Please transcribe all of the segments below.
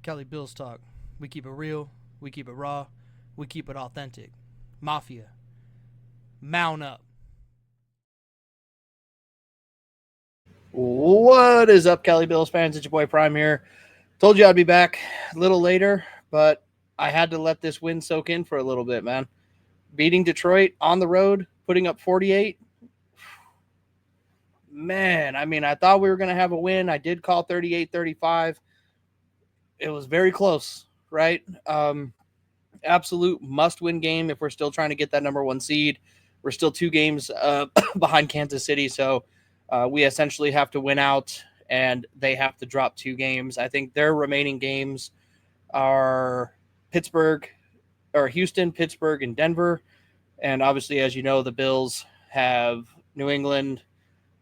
Cali Bills talk. We keep it real. We keep it raw. We keep it authentic. Mafia. Mount up. What is up, Cali Bills fans? It's your boy Prime here. Told you I'd be back a little later, but I had to let this win soak in for a little bit, man. Beating Detroit on the road, putting up 48. Man, I mean, I thought we were going to have a win. I did call 38-35. It was very close, right? Absolute must-win game if we're still trying to get that number one seed. We're still 2 games behind Kansas City, so we essentially have to win out, and they have to drop 2 games. I think their remaining games are Houston, Pittsburgh, and Denver. And obviously, as you know, the Bills have New England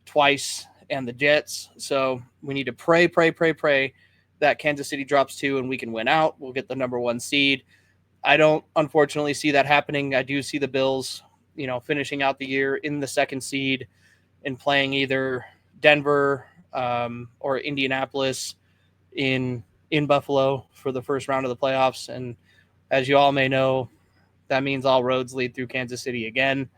twice and the Jets. So we need to pray that Kansas City drops 2 and we can win out. We'll get the number one seed. I don't unfortunately see that happening. I do see the Bills, finishing out the year in the 2nd seed and playing either Denver or Indianapolis in Buffalo for the first round of the playoffs. And as you all may know, that means all roads lead through Kansas City again.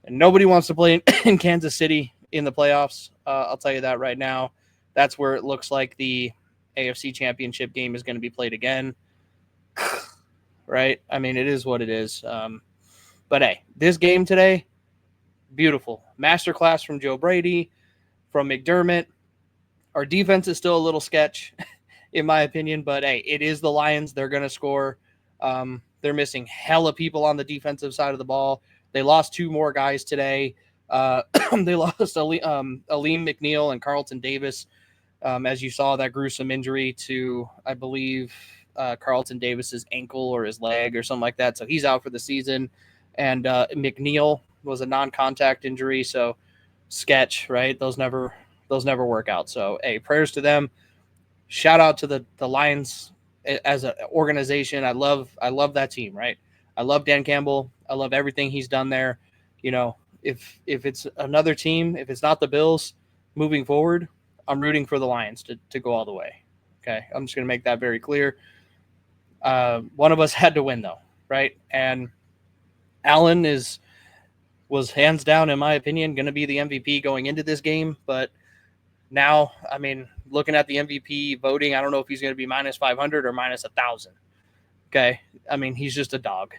And nobody wants to play in Kansas City in the playoffs. I'll tell you that right now. That's where it looks like the AFC Championship game is going to be played again. Right? I mean, it is what it is. But hey, this game today, beautiful. Masterclass from Joe Brady, from McDermott. Our defense is still a little sketch, in my opinion. But hey, it is the Lions. They're going to score. They're missing hella people on the defensive side of the ball. They lost 2 more guys today. They lost Alim McNeil and Carlton Davis. As you saw, that gruesome injury to, I believe, Carlton Davis's ankle or his leg or something like that. So he's out for the season. And McNeil was a non-contact injury. So sketch, right? Those never work out. So, hey, prayers to them. Shout out to the Lions as an organization. I love that team, right? I love Dan Campbell. I love everything he's done there. If it's another team, if it's not the Bills moving forward, I'm rooting for the Lions to go all the way. Okay, I'm just going to make that very clear. One of us had to win, though, right? And Allen was hands down, in my opinion, going to be the MVP going into this game. But now, I mean, looking at the MVP voting, I don't know if he's going to be minus 500 or minus 1,000. Okay, I mean, he's just a dog.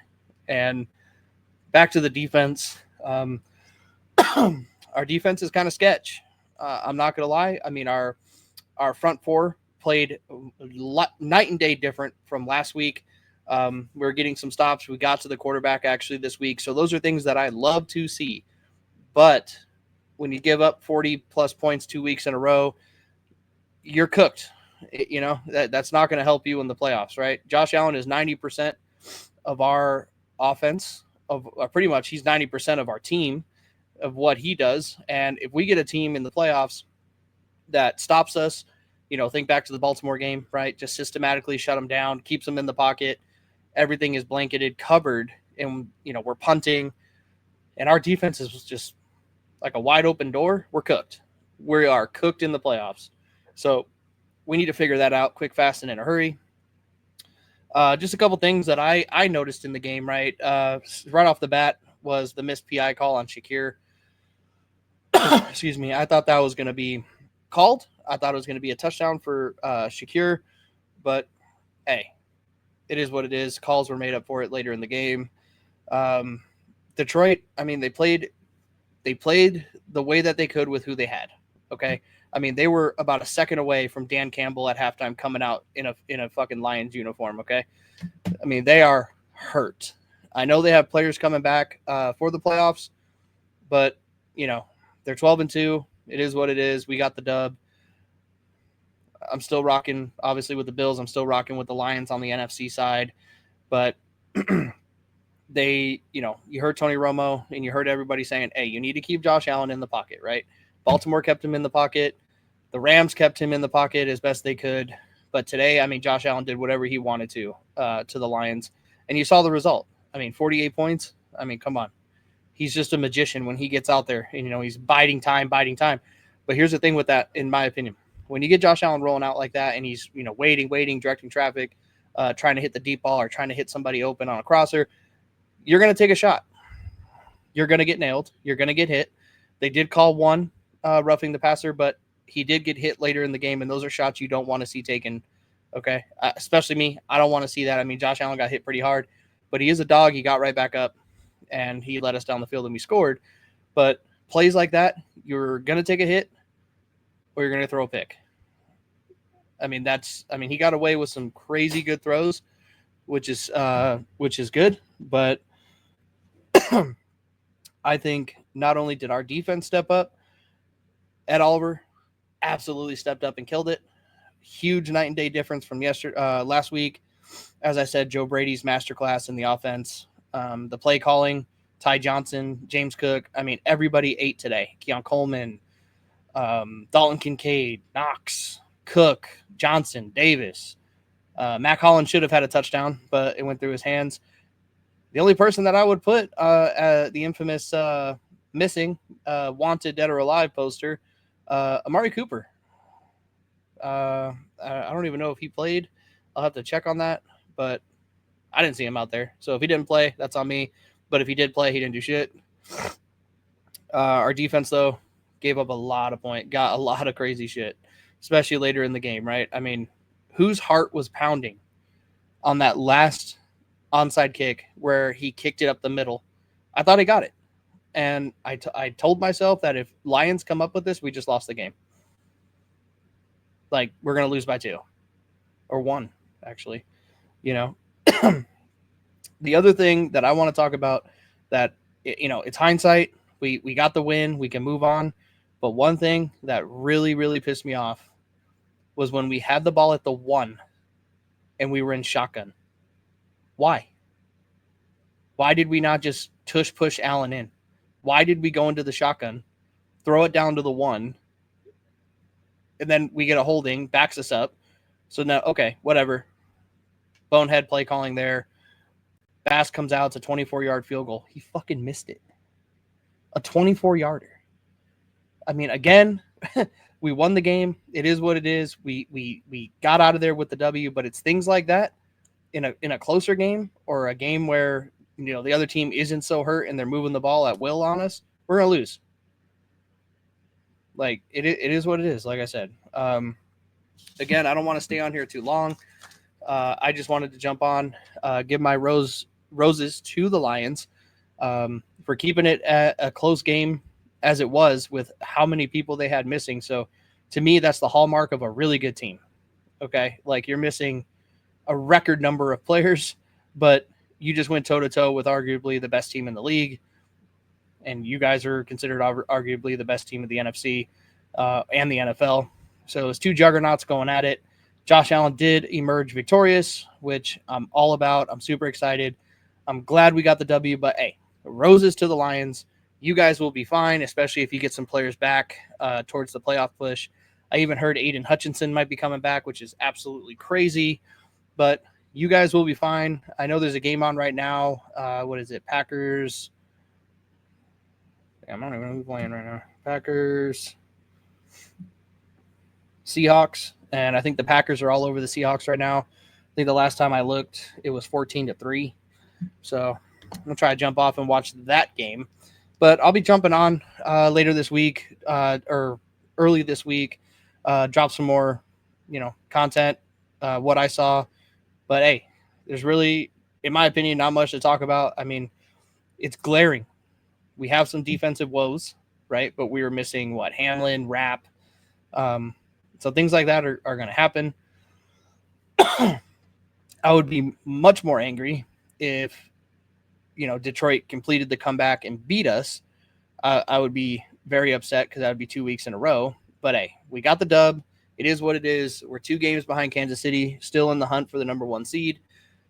And back to the defense. Our defense is kind of sketch. I'm not going to lie. I mean, our front 4 played night and day different from last week. We're getting some stops. We got to the quarterback actually this week. So those are things that I love to see. But when you give up 40-plus points 2 weeks in a row, you're cooked. That's not going to help you in the playoffs, right? Josh Allen is 90% of our offense. Pretty much he's 90% of our team, of what he does. And if we get a team in the playoffs that stops us, think back to the Baltimore game, right? Just systematically shut them down, keeps them in the pocket. Everything is blanketed, covered, and, we're punting. And our defense is just like a wide open door. We're cooked. We are cooked in the playoffs. So we need to figure that out quick, fast, and in a hurry. Just a couple things that I noticed in the game, right? Right off the bat was the missed PI call on Shakir. Excuse me. I thought that was going to be called. I thought it was going to be a touchdown for Shakir. But, hey, it is what it is. Calls were made up for it later in the game. Detroit, I mean, they played the way that they could with who they had, okay? I mean, they were about a second away from Dan Campbell at halftime coming out in a fucking Lions uniform, okay? I mean, they are hurt. I know they have players coming back for the playoffs, but, they're 12-2. It is what it is. We got the dub. I'm still rocking, obviously, with the Bills. I'm still rocking with the Lions on the NFC side. But you heard Tony Romo and you heard everybody saying, hey, you need to keep Josh Allen in the pocket, right? Baltimore kept him in the pocket. The Rams kept him in the pocket as best they could. But today, I mean, Josh Allen did whatever he wanted to the Lions. And you saw the result. I mean, 48 points. I mean, come on. He's just a magician when he gets out there. And, he's biding time. But here's the thing with that, in my opinion. when you get Josh Allen rolling out like that and he's, waiting, directing traffic, trying to hit the deep ball or trying to hit somebody open on a crosser, you're going to take a shot. You're going to get nailed. You're going to get hit. They did call one roughing the passer, but he did get hit later in the game, and those are shots you don't want to see taken, okay? Especially me. I don't want to see that. I mean, Josh Allen got hit pretty hard, but he is a dog. He got right back up, and he led us down the field, and we scored. But plays like that, you're going to take a hit or you're going to throw a pick. I mean, he got away with some crazy good throws, which is good, but I think not only did our defense step up, Ed Oliver absolutely stepped up and killed it. Huge night and day difference from last week. As I said, Joe Brady's masterclass in the offense, the play calling, Ty Johnson, James Cook. I mean, everybody ate today. Keon Coleman, Dalton Kincaid, Knox, Cook, Johnson, Davis. Mac Hollins should have had a touchdown, but it went through his hands. The only person that I would put the infamous missing wanted dead or alive poster, Amari Cooper. I don't even know if he played. I'll have to check on that, but I didn't see him out there. So if he didn't play, that's on me. But if he did play, he didn't do shit. Our defense, though, gave up a lot of points, got a lot of crazy shit, especially later in the game, right? I mean, whose heart was pounding on that last onside kick where he kicked it up the middle? I thought he got it. And I told myself that if Lions come up with this, we just lost the game. Like, we're going to lose by 2 or 1, actually. The other thing that I want to talk about that, it's hindsight. We got the win. We can move on. But one thing that really, really pissed me off was when we had the ball at the 1 and we were in shotgun. Why? Why did we not just push Allen in? Why did we go into the shotgun, throw it down to the 1, and then we get a holding, backs us up? So now, okay, whatever. Bonehead play calling there. Bass comes out. It's a 24-yard field goal. He fucking missed it. A 24-yarder. I mean, again, we won the game. It is what it is. We got out of there with the W, but it's things like that in a closer game or a game where the other team isn't so hurt and they're moving the ball at will on us, we're gonna lose. Like it is what it is. Like I said, again, I don't want to stay on here too long. I just wanted to jump on, give my roses to the Lions for keeping it at a close game as it was with how many people they had missing. So to me, that's the hallmark of a really good team. Okay. Like you're missing a record number of players, but you just went toe to toe with arguably the best team in the league. And you guys are considered arguably the best team of the NFC and the NFL. So it's 2 juggernauts going at it. Josh Allen did emerge victorious, which I'm all about. I'm super excited. I'm glad we got the W, but hey, roses to the Lions. You guys will be fine, especially if you get some players back towards the playoff push. I even heard Aiden Hutchinson might be coming back, which is absolutely crazy, but you guys will be fine. I know there's a game on right now. What is it? Packers. I don't even know who's playing right now. Packers. Seahawks. And I think the Packers are all over the Seahawks right now. I think the last time I looked, it was 14-3. So I'm going to try to jump off and watch that game. But I'll be jumping on later this week or early this week, drop some more, content, what I saw. But, hey, there's really, in my opinion, not much to talk about. I mean, it's glaring. We have some defensive woes, right? But we were missing, Hamlin, Rapp. So things like that are going to happen. I would be much more angry if, Detroit completed the comeback and beat us. I would be very upset because that would be 2 weeks in a row. But, hey, we got the dub. It is what it is. We're 2 games behind Kansas City, still in the hunt for the number 1 seed.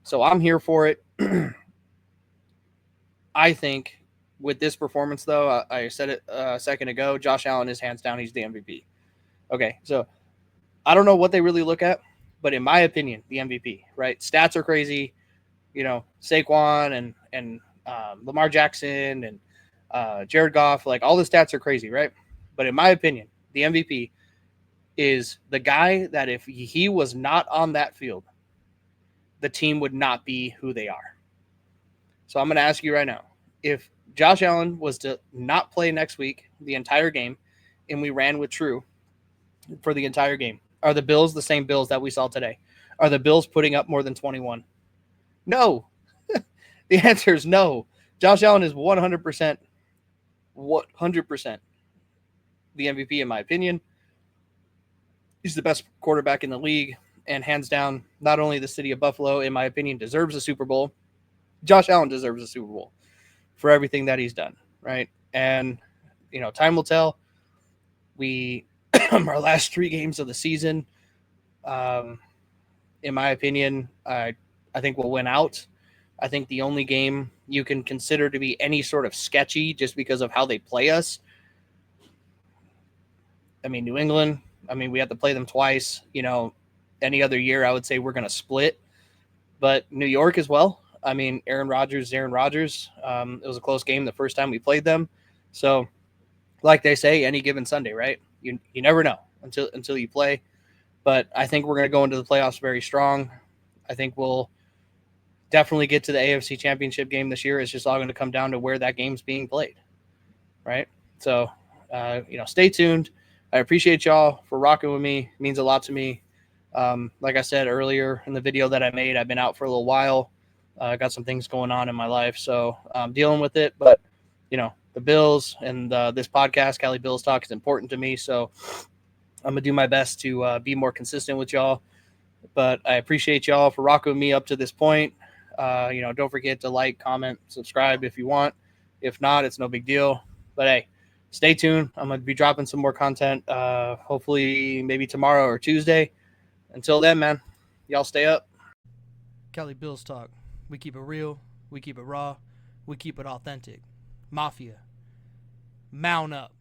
So I'm here for it. I think with this performance, though, I said it a second ago, Josh Allen is hands down. He's the MVP. Okay, so I don't know what they really look at, but in my opinion, the MVP, right? Stats are crazy. Saquon and Lamar Jackson and Jared Goff, like all the stats are crazy, right? But in my opinion, the MVP, is the guy that if he was not on that field, the team would not be who they are. So I'm going to ask you right now, if Josh Allen was to not play next week, the entire game, and we ran with True for the entire game, are the Bills the same Bills that we saw today? Are the Bills putting up more than 21? No. The answer is no. Josh Allen is 100% the MVP in my opinion. He's the best quarterback in the league, and hands down, not only the city of Buffalo, in my opinion, deserves a Super Bowl. Josh Allen deserves a Super Bowl for everything that he's done, right? And, time will tell. We, our last 3 games of the season, in my opinion, I think we'll win out. I think the only game you can consider to be any sort of sketchy just because of how they play us, New England, we have to play them twice. Any other year, I would say we're going to split. But New York as well. Aaron Rodgers. It was a close game the first time we played them. So, like they say, any given Sunday, right? You never know until you play. But I think we're going to go into the playoffs very strong. I think we'll definitely get to the AFC Championship game this year. It's just all going to come down to where that game's being played, right? So, stay tuned. I appreciate y'all for rocking with me. It means a lot to me. Like I said earlier in the video that I made, I've been out for a little while. I got some things going on in my life, so I'm dealing with it. But, the Bills and this podcast, Cali Bills Talk, is important to me. So I'm going to do my best to be more consistent with y'all. But I appreciate y'all for rocking with me up to this point. Don't forget to like, comment, subscribe if you want. If not, it's no big deal. But, hey, stay tuned. I'm going to be dropping some more content, hopefully maybe tomorrow or Tuesday. Until then, man, y'all stay up. Cali Bills Talk. We keep it real. We keep it raw. We keep it authentic. Mafia. Mount up.